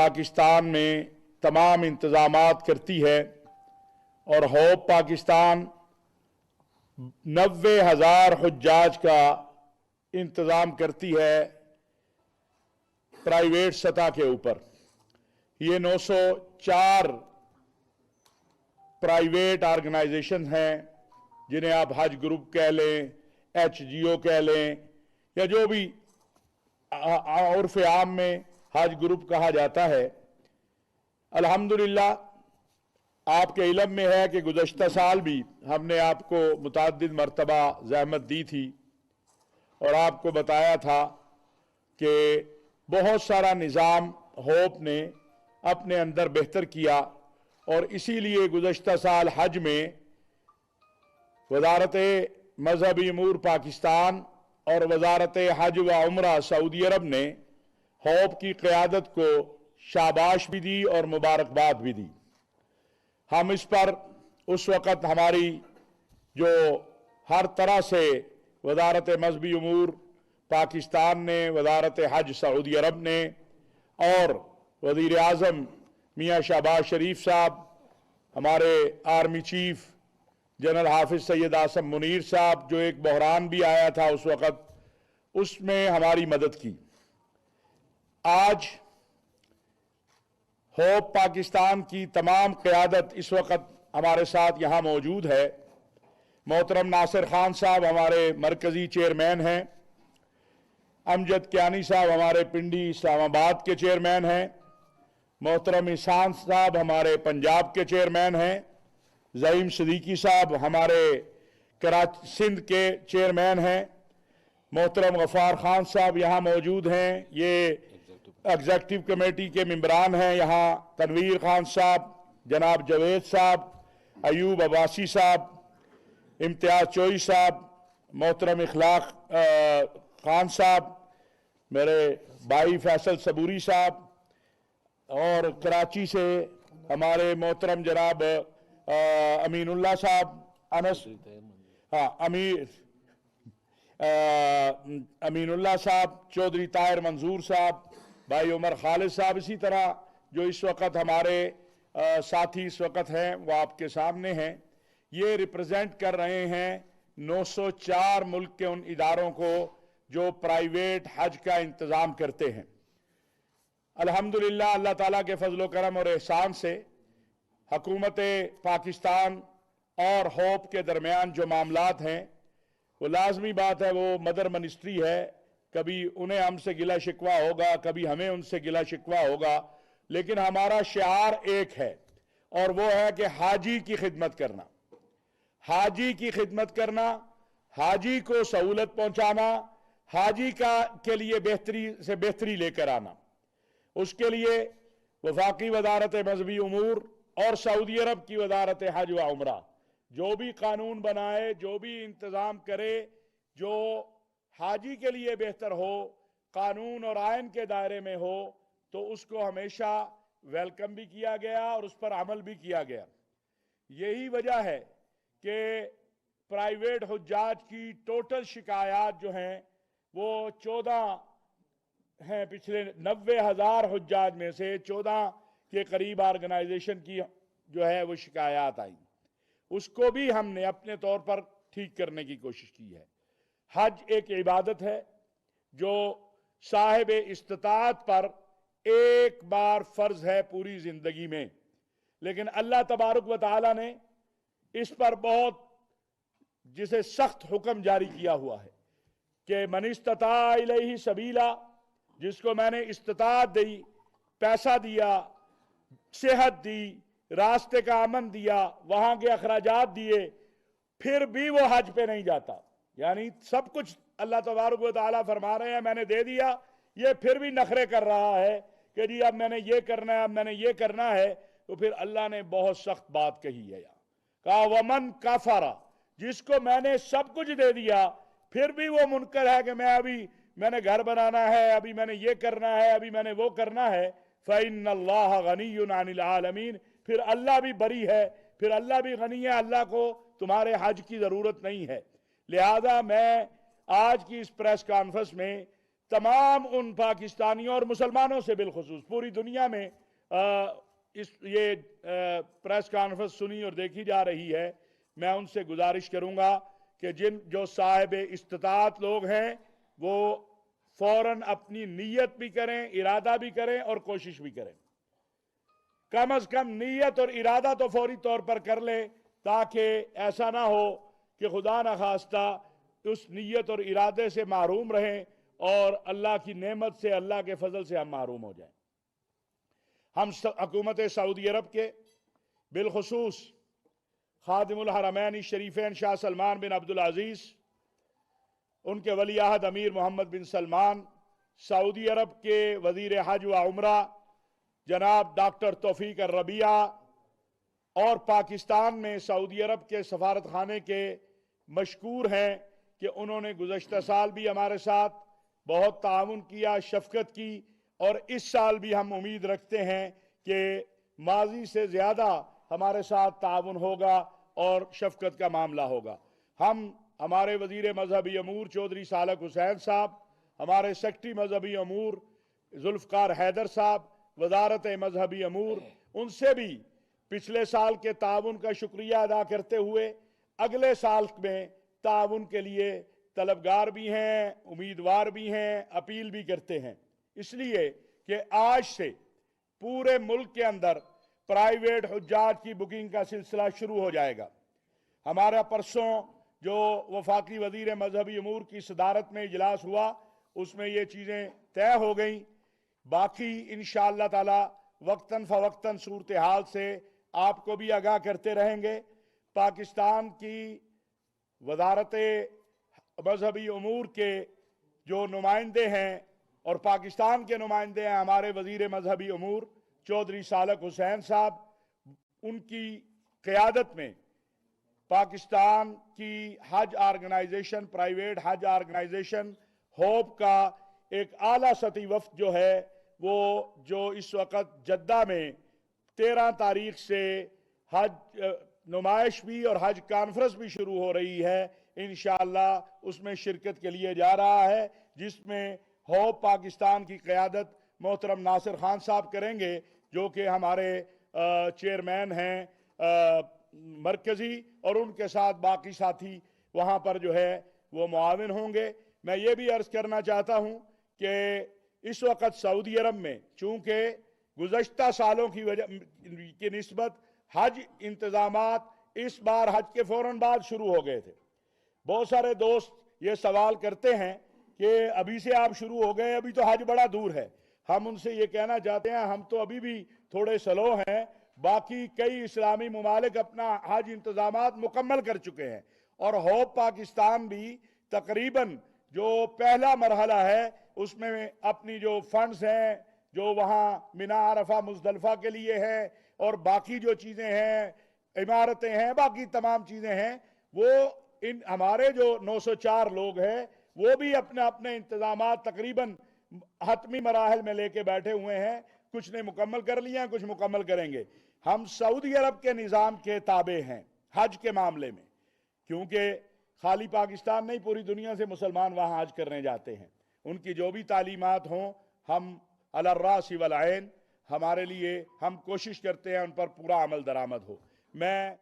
पाकिस्तान में तमाम इंतज़ामात करती है और होप पाकिस्तान 90,000 हुज्जाज का इंतज़ाम करती है प्राइवेट सतह के ऊपर। ये 904 प्राइवेट ऑर्गेनाइजेशन हैं जिन्हें आप हज ग्रुप कह लें, HGO कह लें, या जो भी उर्फ आम में हज ग्रुप कहा जाता है। अल्हम्दुलिल्लाह आपके इल्म में है कि गुज़श्ता साल भी हमने आपको मुतअद्दिद मरतबा ज़हमत दी थी और आपको बताया था कि बहुत सारा निज़ाम होप ने अपने अंदर बेहतर किया और इसीलिए गुज़श्ता साल हज में वज़ारत मजहबी अमूर पाकिस्तान और वज़ारत हज व उम्रा सऊदी अरब ने होप की क़यादत को शाबाश भी दी और मुबारकबाद भी दी। हम इस पर उस वक़्त हमारी जो हर तरह से वज़ारत मजहबी अमूर पाकिस्तान ने, वज़ारत हज सऊदी अरब ने और वज़ीर आज़म मियाँ शहबाज शरीफ साहब, हमारे आर्मी चीफ जनरल हाफिज सैयद आसम मुनीर साहब, जो एक बहरान भी आया था उस वक़्त, उसमें हमारी मदद की। आज होप पाकिस्तान की तमाम क़यादत इस वक़्त हमारे साथ यहाँ मौजूद है। मोहतरम नासिर खान साहब हमारे मरकज़ी चेयरमैन हैं, अमजद कियानी साहब हमारे पिंडी इस्लामाबाद के चेयरमैन हैं, मोहतरम इहसान साहब हमारे पंजाब के चेयरमैन हैं, ज़हीम सिद्दीकी साहब हमारे कराची सिंध के चेयरमैन हैं, मोहतरम गफ़ार खान साहब यहाँ मौजूद हैं, ये एग्जीक्यूटिव कमेटी के मेंबरान हैं यहाँ, तनवीर खान साहब, जनाब जवेद साहब, अयूब अब्बासी साहब, इम्तियाज़ चोई साहब, मोहतरम इखलाक खान साहब, मेरे भाई फैसल सबूरी साहब, और कराची से हमारे मोहतरम जनाब अमीनुल्लाह साहब, अमीनुल्लाह साहब, चौधरी ताहिर मंजूर साहब, भाई उमर खालिद साहब, इसी तरह जो इस वक्त हमारे साथी इस वक्त हैं वो आपके सामने हैं। ये रिप्रेजेंट कर रहे हैं 904 मुल्क के उन इदारों को जो प्राइवेट हज का इंतज़ाम करते हैं। अल्हम्दुलिल्लाह अल्लाह ताला के फजल करम और एहसान से हुकूमत पाकिस्तान और होप के दरमियान जो मामलात हैं, वो लाजमी बात है, वो मदर मिनिस्ट्री है, कभी उन्हें हमसे गिला शिकवा होगा, कभी हमें उनसे गिला शिकवा होगा, लेकिन हमारा शिआर एक है और वो है कि हाजी की खिदमत करना, हाजी की खिदमत करना, हाजी को सहूलत पहुंचाना, हाजी के लिए बेहतरी से बेहतरी लेकर आना। उसके लिए वफाकी वजारत मजहबी उमूर और सऊदी अरब की वजारत हज व उम्रा जो भी कानून बनाए, जो भी इंतज़ाम करे, जो हाजी के लिए बेहतर हो, कानून और आयन के दायरे में हो, तो उसको हमेशा वेलकम भी किया गया और उस पर अमल भी किया गया। यही वजह है कि प्राइवेट हुज्जाज की टोटल शिकायत जो हैं वो 14 हैं। पिछले 90,000 हुज्जाज में से 14 के करीब ऑर्गेनाइजेशन की जो है वो शिकायत आई, उसको भी हमने अपने तौर पर ठीक करने की कोशिश की है। हज एक इबादत है जो साहिब इस्तिताअत पर एक बार फर्ज है पूरी जिंदगी में, लेकिन अल्लाह तबारक व तआला ने इस पर बहुत जिसे सख्त हुक्म जारी किया हुआ है कि मन इस्तता इलैहि सबीला, जिसको मैंने इस्तिताअत दी, पैसा दिया, सेहत दी, रास्ते का अमन दिया, वहां के अखराजात दिए, फिर भी वो हज पे नहीं जाता, यानी सब कुछ अल्लाह तबारक व तआला फरमा रहे हैं मैंने दे दिया, ये फिर भी नखरे कर रहा है कि जी अब मैंने ये करना है, अब मैंने ये करना है, तो फिर अल्लाह ने बहुत सख्त बात कही है, कहा वमन काफरा, जिसको मैंने सब कुछ दे दिया फिर भी वो मुनकर है कि मैंने घर बनाना है, अभी मैंने ये करना है, अभी मैंने वो करना है, फ़इन्नल्लाह गनिय्युन अनिल आलमीन, फिर अल्लाह भी बरी है, फिर अल्लाह भी गनी है, अल्लाह को तुम्हारे हज की जरूरत नहीं है। लिहाजा मैं आज की इस प्रेस कॉन्फ्रेंस में तमाम उन पाकिस्तानियों और मुसलमानों से बिलखुसूस पूरी दुनिया में ये प्रेस कॉन्फ्रेंस सुनी और देखी जा रही है। मैं उनसे गुजारिश करूंगा कि जो साहिब इस्तिताअत लोग हैं वो फौरन अपनी नीयत भी करें, इरादा भी करें और कोशिश भी करें। कम अज कम नीयत और इरादा तो फौरी तौर पर कर ले, ताकि ऐसा ना हो कि खुदा न खास्ता उस नीयत और इरादे से महरूम रहें और अल्लाह की नेमत से, अल्लाह के फजल से हम महरूम हो जाएं। हम हुकूमत सऊदी अरब के बिलखुसूस खादिमुल हरमैन शरीफैन शाह सलमान बिन अब्दुल अजीज़, उनके वली अहद अमीर मोहम्मद बिन सलमान, सऊदी अरब के वजीर हज व उमरा जनाब डॉक्टर तौफीक रबिया और पाकिस्तान में सऊदी अरब के सफारत खाने के मशकूर हैं कि उन्होंने गुज़श्ता साल भी हमारे साथ बहुत ताउन किया, शफ़क़त की, और इस साल भी हम उम्मीद रखते हैं कि माजी से ज़्यादा हमारे साथ ताउन होगा और शफ़क़त का मामला होगा। हमारे वज़ीर मजहबी अमूर चौधरी सालक हुसैन साहब, हमारे सेक्रेटरी मजहबी अमूर जुल्फ़कार हैदर साहब, वजारत मजहबी अमूर, उनसे भी पिछले साल के ताउन का शुक्रिया अदा करते हुए अगले साल में ताउन के लिए तलबगार भी हैं, उम्मीदवार भी हैं, अपील भी करते हैं। इसलिए कि आज से पूरे मुल्क के अंदर प्राइवेट हुज्जाज की बुकिंग का सिलसिला शुरू हो जाएगा। हमारा परसों जो वफाकी वजीर मजहबी अमूर की सदारत में इजलास हुआ, उसमें ये चीज़ें तय हो गई। बाकी इंशाअल्लाह ताला वक्तन फ़वक्तन सूरत हाल से आपको भी आगाह करते रहेंगे। पाकिस्तान की वजारत मजहबी अमूर के जो नुमाइंदे हैं और पाकिस्तान के नुमाइंदे हैं हमारे वजीर मजहबी अमूर चौधरी सालक हुसैन साहब, उनकी क़यादत में पाकिस्तान की हज ऑर्गेनाइजेशन, प्राइवेट हज ऑर्गेनाइजेशन होप का एक आला सतही वफ्द जो है वो जो इस वक्त जद्दा में 13 तारीख से हज नुमाइश भी और हज कॉन्फ्रेंस भी शुरू हो रही है। इंशाअल्लाह उसमें शिरकत के लिए जा रहा है, जिसमें होप पाकिस्तान की क़यादत मोहतरम नासिर खान साहब करेंगे, जो कि हमारे चेयरमैन हैं मरकज़ी, और उनके साथ बाकी साथी वहाँ पर जो है वो मुआविन होंगे। मैं ये भी अर्ज़ करना चाहता हूँ कि इस वक्त सऊदी अरब में चूँकि गुज़श्ता सालों की वजह की निस्बत हज इंतज़ामात इस बार हज के फ़ौरन बाद शुरू हो गए थे। बहुत सारे दोस्त ये सवाल करते हैं कि अभी से आप शुरू हो गए, अभी तो हज बड़ा दूर है। हम उनसे ये कहना चाहते हैं हम तो अभी भी थोड़े स्लो हैं, बाकी कई इस्लामी ममालिक अपना हज इंतज़ामात मुकम्मल कर चुके हैं, और होप पाकिस्तान भी तकरीबन जो पहला मरहला है उसमें अपनी जो फंड्स हैं जो वहाँ मिना अरफा मुज़दलिफ़ा के लिए है और बाकी जो चीज़ें हैं, इमारतें हैं, बाकी तमाम चीज़ें हैं, वो इन हमारे जो 904 लोग हैं वो भी अपने अपने इंतज़ामात तकरीबन हतमी मराहल में लेके बैठे हुए हैं। कुछ ने मुकम्मल कर लिया, कुछ मुकम्मल करेंगे। हम सऊदी अरब के निज़ाम के ताबे हैं हज के मामले में, क्योंकि खाली पाकिस्तान नहीं, पूरी दुनिया से मुसलमान वहाँ हज करने जाते हैं। उनकी जो भी तालीमात हों, हम अला रासी वल ऐन, हमारे लिए हम कोशिश करते हैं उन पर पूरा अमल दरामद हो। मैं